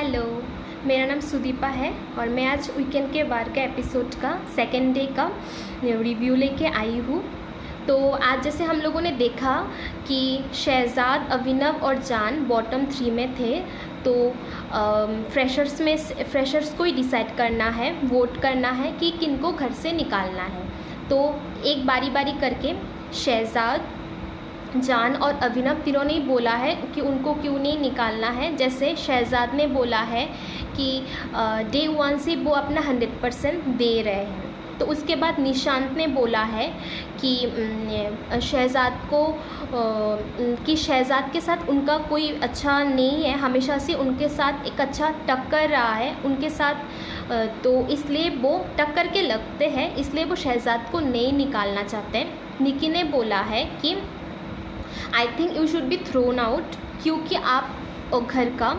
Hello, मेरा नाम सुदीपा है और मैं आज वीकेंड के बार का एपिसोड का सेकेंड डे का रिव्यू लेके आई हूँ। तो आज जैसे हम लोगों ने देखा कि शहजाद, अभिनव और जान बॉटम 3 में थे। तो फ्रेशर्स को ही डिसाइड करना है, वोट करना है कि किनको घर से निकालना है। तो एक बारी बारी करके शहजाद, जान और अभिनव तीनों ने बोला है कि उनको क्यों नहीं निकालना है। जैसे शहजाद ने बोला है कि डे 1 से वो अपना 100% दे रहे हैं। तो उसके बाद निशांत ने बोला है कि शहजाद को कि शहजाद के साथ उनका कोई अच्छा नहीं है, हमेशा से उनके साथ एक अच्छा टक्कर रहा है उनके साथ, तो इसलिए वो टक्कर के लगते हैं, इसलिए वो शहजाद को नहीं निकालना चाहते हैं। निकी ने बोला है कि I think you should be thrown out, क्योंकि आप घर का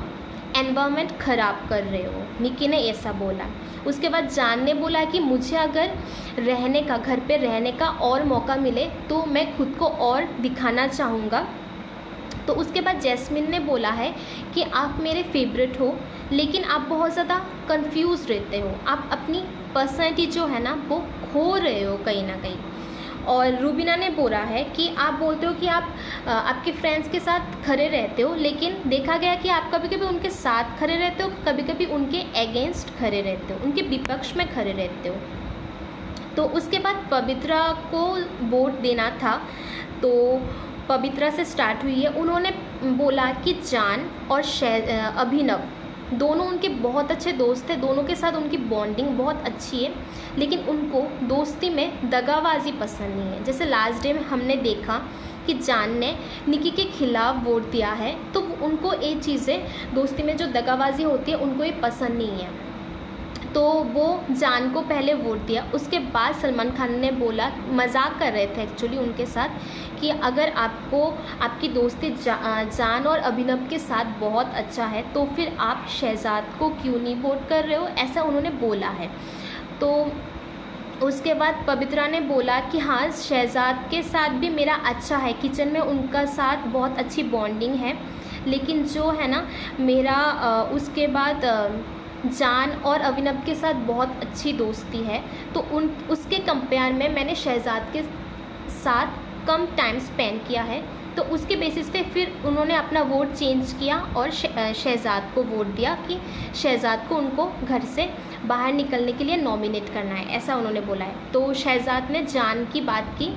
एनवायरनमेंट ख़राब कर रहे हो। निकी ने ऐसा बोला। उसके बाद जान ने बोला कि मुझे अगर रहने का, घर पे रहने का और मौका मिले तो मैं खुद को और दिखाना चाहूँगा। तो उसके बाद जैस्मिन ने बोला है कि आप मेरे फेवरेट हो, लेकिन आप बहुत ज़्यादा कंफ्यूज रहते हो, आप अपनी पर्सनैलिटी जो है ना वो खो रहे हो कहीं ना कहीं। और रूबीना ने बोला है कि आप बोलते हो कि आप आपके फ्रेंड्स के साथ खड़े रहते हो, लेकिन देखा गया कि आप कभी कभी उनके साथ खड़े रहते हो, कभी कभी उनके अगेंस्ट खड़े रहते हो, उनके विपक्ष में खड़े रहते हो। तो उसके बाद पवित्रा को वोट देना था, तो पवित्रा से स्टार्ट हुई है। उन्होंने बोला कि जान और अभिनव दोनों उनके बहुत अच्छे दोस्त थे, दोनों के साथ उनकी बॉन्डिंग बहुत अच्छी है, लेकिन उनको दोस्ती में दगाबाजी पसंद नहीं है। जैसे लास्ट डे में हमने देखा कि जान ने निकी के खिलाफ वोट दिया है, तो उनको ये चीज़ें, दोस्ती में जो दगाबाजी होती है, उनको ये पसंद नहीं है। तो वो जान को पहले वोट दिया। उसके बाद सलमान खान ने बोला, मजाक कर रहे थे एक्चुअली उनके साथ, कि अगर आपको आपकी दोस्ती जान और अभिनव के साथ बहुत अच्छा है तो फिर आप शहजाद को क्यों नहीं वोट कर रहे हो, ऐसा उन्होंने बोला है। तो उसके बाद पवित्रा ने बोला कि हाँ, शहजाद के साथ भी मेरा अच्छा है, किचन में उनका साथ बहुत अच्छी बॉन्डिंग है, लेकिन जो है ना मेरा उसके बाद जान और अभिनव के साथ बहुत अच्छी दोस्ती है, तो उसके कंपेयर में मैंने शहजाद के साथ कम टाइम स्पेंड किया है। तो उसके बेसिस पे फिर उन्होंने अपना वोट चेंज किया और शहजाद को वोट दिया कि शहजाद को उनको घर से बाहर निकलने के लिए नॉमिनेट करना है, ऐसा उन्होंने बोला है। तो शहजाद ने जान की बात की,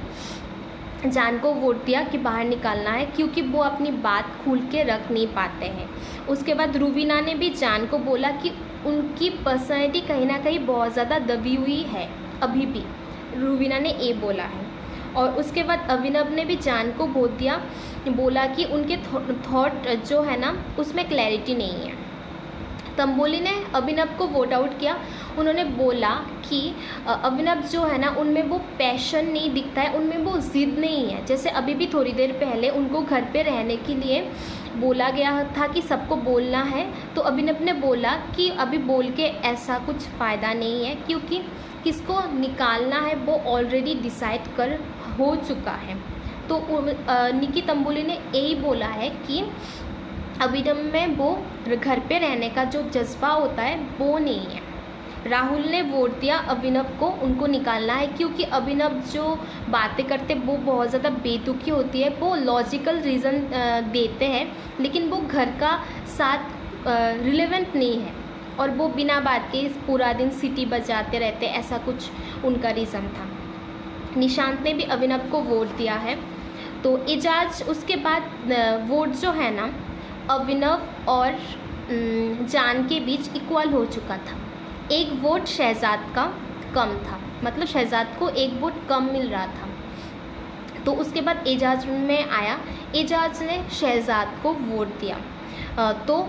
जान को वोट दिया कि बाहर निकालना है, क्योंकि वो अपनी बात खुल के रख नहीं पाते हैं। उसके बाद रूबीना ने भी जान को बोला कि उनकी पर्सनैलिटी कहीं ना कहीं बहुत ज़्यादा दबी हुई है अभी भी, रूबीना ने ये बोला है। और उसके बाद अभिनव ने भी जान को वोट दिया, बोला कि उनके थॉट जो है ना उसमें क्लैरिटी नहीं है। तंबोली ने अभिनव को वोट आउट किया। उन्होंने बोला कि अभिनव जो है ना उनमें वो पैशन नहीं दिखता है, उनमें वो ज़िद नहीं है। जैसे अभी भी थोड़ी देर पहले उनको घर पे रहने के लिए बोला गया था कि सबको बोलना है, तो अभिनव ने बोला कि अभी बोल के ऐसा कुछ फ़ायदा नहीं है, क्योंकि किसको निकालना है वो ऑलरेडी डिसाइड कर हो चुका है। तो निकी तंबोली ने यही बोला है कि अभिनव में वो घर पे रहने का जो जज्बा होता है वो नहीं है। राहुल ने वोट दिया अभिनव को, उनको निकालना है, क्योंकि अभिनव जो बातें करते वो बहुत ज़्यादा बेतुकी होती है, वो लॉजिकल रीज़न देते हैं, लेकिन वो घर का साथ रिलेवेंट नहीं है, और वो बिना बात के पूरा दिन सीटी बजाते रहते, ऐसा कुछ उनका रीज़न था। निशांत ने भी अभिनव को वोट दिया है। तो एजाज, उसके बाद वोट जो है ना अभिनव और जान के बीच इक्वल हो चुका था। एक वोट शहजाद का कम था, मतलब शहजाद को एक वोट कम मिल रहा था। तो उसके बाद एजाज में आया, एजाज ने शहजाद को वोट दिया, तो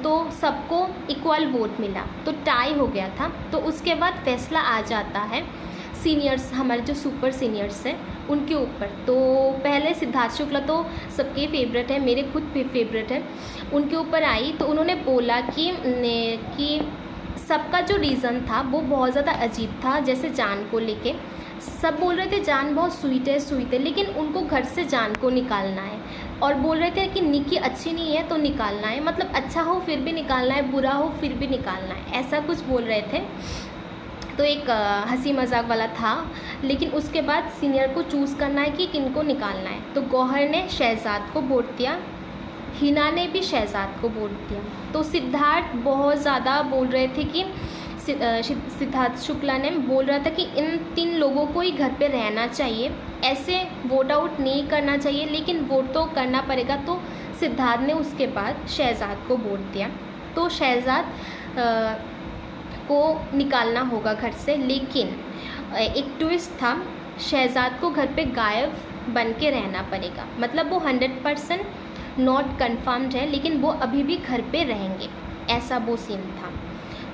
तो सबको इक्वल वोट मिला, तो टाई हो गया था। तो उसके बाद फैसला आ जाता है सीनियर्स, हमारे जो सुपर सीनियर्स हैं उनके ऊपर। तो पहले सिद्धार्थ शुक्ला तो सबके फेवरेट है, मेरे खुद फेवरेट है, उनके ऊपर आई। तो उन्होंने बोला कि सबका जो रीज़न था वो बहुत ज़्यादा अजीब था। जैसे जान को लेके सब बोल रहे थे जान बहुत स्वीट है, लेकिन उनको घर से जान को निकालना है। और बोल रहे थे कि निकी अच्छी नहीं है तो निकालना है, मतलब अच्छा हो फिर भी निकालना है, बुरा हो फिर भी निकालना है, ऐसा कुछ बोल रहे थे। तो एक हंसी मजाक वाला था। लेकिन उसके बाद सीनियर को चूज़ करना है कि किनको निकालना है। तो गौहर ने शहजाद को वोट दिया, हिना ने भी शहजाद को वोट दिया। तो सिद्धार्थ बहुत ज़्यादा बोल रहे थे कि सिद्धार्थ शुक्ला ने बोल रहा था कि इन 3 लोगों को ही घर पे रहना चाहिए, ऐसे वोट आउट नहीं करना चाहिए, लेकिन वोट तो करना पड़ेगा। तो सिद्धार्थ ने उसके बाद शहजाद को वोट दिया। तो शहजाद को निकालना होगा घर से, लेकिन एक ट्विस्ट था, शहजाद को घर पे गायब बन के रहना पड़ेगा। मतलब वो 100% नॉट कन्फर्म्ड है, लेकिन वो अभी भी घर पे रहेंगे, ऐसा वो सीन था।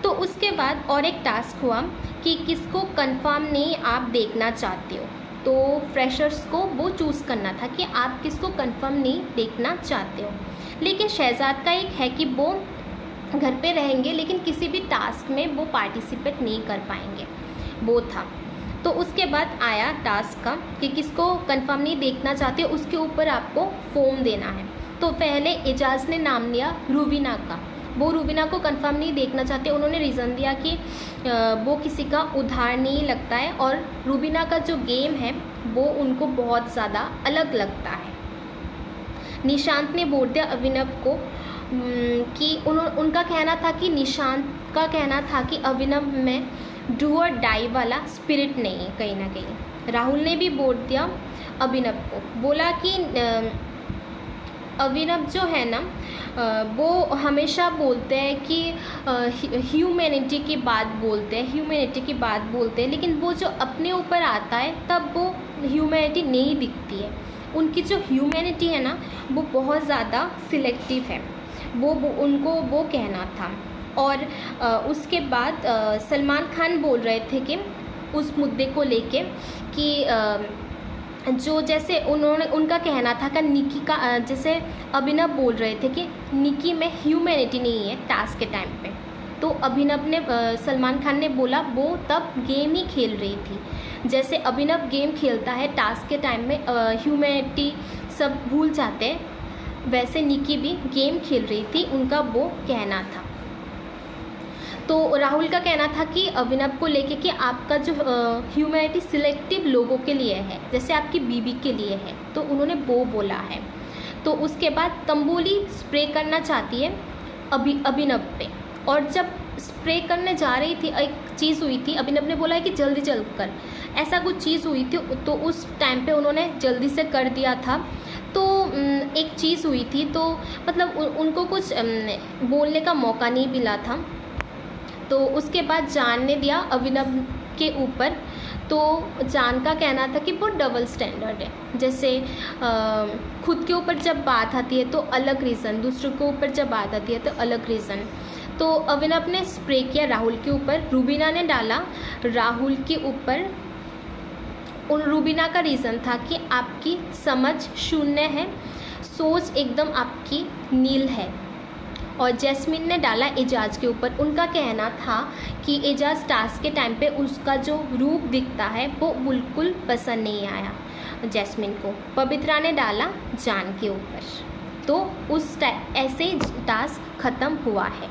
तो उसके बाद और एक टास्क हुआ कि किसको कंफर्म नहीं आप देखना चाहते हो। तो फ्रेशर्स को वो चूज़ करना था कि आप किसको कंफर्म नहीं देखना चाहते हो। लेकिन शहजाद का एक है कि वो घर पे रहेंगे, लेकिन किसी भी टास्क में वो पार्टिसिपेट नहीं कर पाएंगे, वो था। तो उसके बाद आया टास्क का कि किसको कंफर्म नहीं देखना चाहते, उसके ऊपर आपको फॉर्म देना है। तो पहले एजाज ने नाम लिया रूबीना का। वो रूबीना को कंफर्म नहीं देखना चाहते। उन्होंने रीज़न दिया कि वो किसी का उधार नहीं लगता है और रूबीना का जो गेम है वो उनको बहुत ज़्यादा अलग लगता है। निशांत ने वोट दिया अभिनव को कि उनका कहना था कि निशांत का कहना था कि अभिनव में डू और डाई वाला स्पिरिट नहीं है कहीं ना कहीं। राहुल ने भी वोट दिया अभिनव को, बोला कि अभिनव जो है ना वो हमेशा बोलते हैं कि ह्यूमैनिटी की बात बोलते हैं, लेकिन वो जो अपने ऊपर आता है तब वो ह्यूमैनिटी नहीं दिखती है। उनकी जो ह्यूमैनिटी है ना वो बहुत ज़्यादा सिलेक्टिव है, वो उनको वो कहना था। और उसके बाद सलमान खान बोल रहे थे कि उस मुद्दे को लेके कि जो जैसे उनका कहना था कि निकी का जैसे अभिनव बोल रहे थे कि निकी में ह्यूमैनिटी नहीं है टास्क के टाइम पे। तो अभिनव ने सलमान खान ने बोला वो तब गेम ही खेल रही थी। जैसे अभिनव गेम खेलता है टास्क के टाइम में ह्यूमैनिटी सब भूल जाते हैं, वैसे निकी भी गेम खेल रही थी, उनका वो कहना था। तो राहुल का कहना था कि अभिनव को लेके कि आपका जो ह्यूमैनिटी सिलेक्टिव लोगों के लिए है, जैसे आपकी बीबी के लिए है, तो उन्होंने वो बोला है। तो उसके बाद तंबोली स्प्रे करना चाहती है अभिनव पे, और जब स्प्रे करने जा रही थी एक चीज़ हुई थी, अभिनव ने बोला है कि जल्दी कर, ऐसा कुछ चीज़ हुई थी। तो उस टाइम पे उन्होंने जल्दी से कर दिया था। तो एक चीज़ हुई थी, तो मतलब उनको कुछ बोलने का मौका नहीं मिला था। तो उसके बाद जान ने दिया अभिनव के ऊपर। तो जान का कहना था कि वो डबल स्टैंडर्ड है, जैसे खुद के ऊपर जब बात आती है तो अलग रीज़न, दूसरों के ऊपर जब बात आती है तो अलग रीज़न। तो अभिनव ने स्प्रे किया राहुल के ऊपर, रूबीना ने डाला राहुल के ऊपर। उन रूबीना का रीज़न था कि आपकी समझ शून्य है, सोच एकदम आपकी नील है। और जैस्मिन ने डाला एजाज के ऊपर। उनका कहना था कि एजाज टास्क के टाइम पे उसका जो रूप दिखता है वो बिल्कुल पसंद नहीं आया जैस्मिन को। पवित्रा ने डाला जान के ऊपर। तो उस ऐसे टास्क ख़त्म हुआ है।